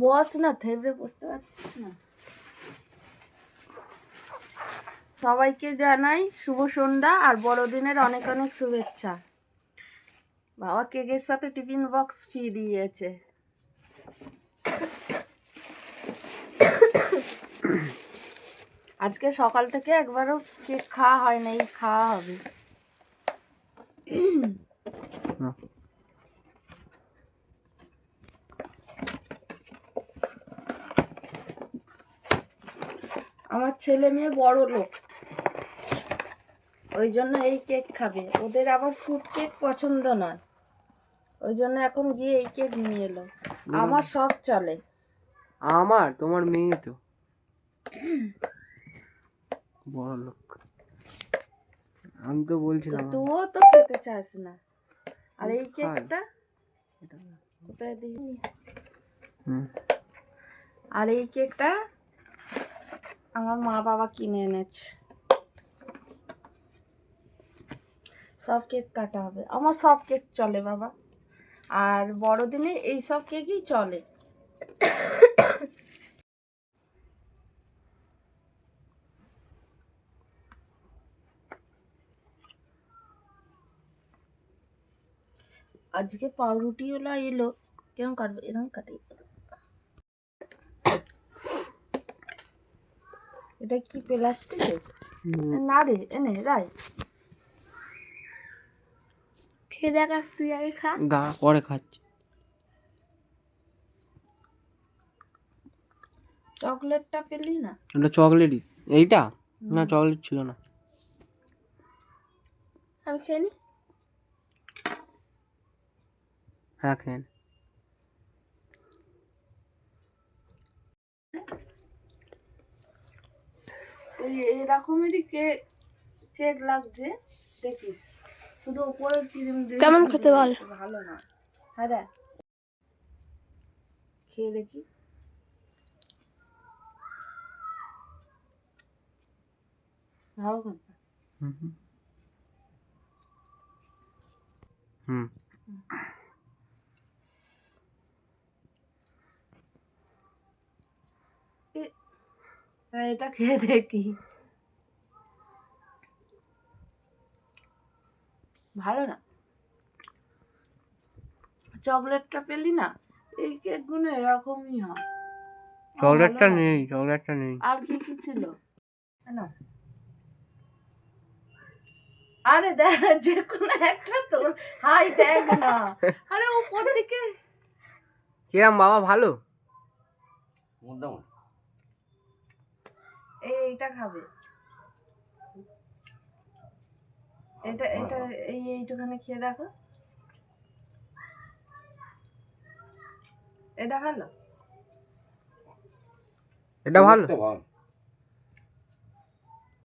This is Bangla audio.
বস না, থেমে বসতে পারছিস না। সবাইকে জানাই শুভ সন্ধ্যা আর বড়দিনের অনেক অনেক শুভেচ্ছা। বাবা কেকের সাথে টিফিন বক্স ফ্রি দিয়েছে। আজকে সকাল থেকে একবারও কেক খাওয়া হয় না, এই খাওয়া হবে। আমার ছেলে মেয়ে বড় লোক, ওই জন্য এই কেক খাবে। ওদের আবার ফ্রুট কেক পছন্দ নয়, ওই জন্য এখন গিয়ে এই কেক নিয়ে এলো। আমার সব চলে। আমার তোমার মেয়ে তো বড় লোক, আমি তো বলছিলাম তুইও তো খেতে চাস না। আর এই কেকটা কোথায় দিই? আর এই কেকটা আমার মা বাবা কিনে এনেছে। সব কেক কাটা হবে, আমার সব কেক চলে বাবা। আর বড়দিনে এই সব কেকই চলে। আজকে পাউরুটি ওলা এলো, কেমন কাটবে? এরকম কাটি। এটা কি প্লাস্টিকের? না রে, এনে রাই খেয়ে দেখ। তুই আগে খা। দাঁড়া, পরে খাচ্ছি। চকলেটটা পেলি না? ওটা চকলেটই। এইটা না, চকলেট ছিল না। আমি খেয়ে নি। হ্যাঁ, খেয়ে নে। এরকমেরই কেক কেক লাগছে, দেখিস। শুধু উপরে ক্রিম দিয়ে। কেমন খেতে বল? ভালো না। হ্যাঁ রে, খেয়ে দেখি। ভালো খেতে। এটা খেয়ে দেখি। ভালো না। চকলেটটা পেলি না? এই কেক গুলো এরকমই হয়। চকলেটটা নেই, চকলেটটা নেই। আর কি কি ছিল? না, আরে দেখ, যে কোনো একটা তোর। হাই দেখ না, আরে উপর দিকে। কিরম বাবা, ভালো? এইটা খাবে। এটা এটা এইটুখানি খেয়ে দেখো। এটা ভালো। এটা ভালো।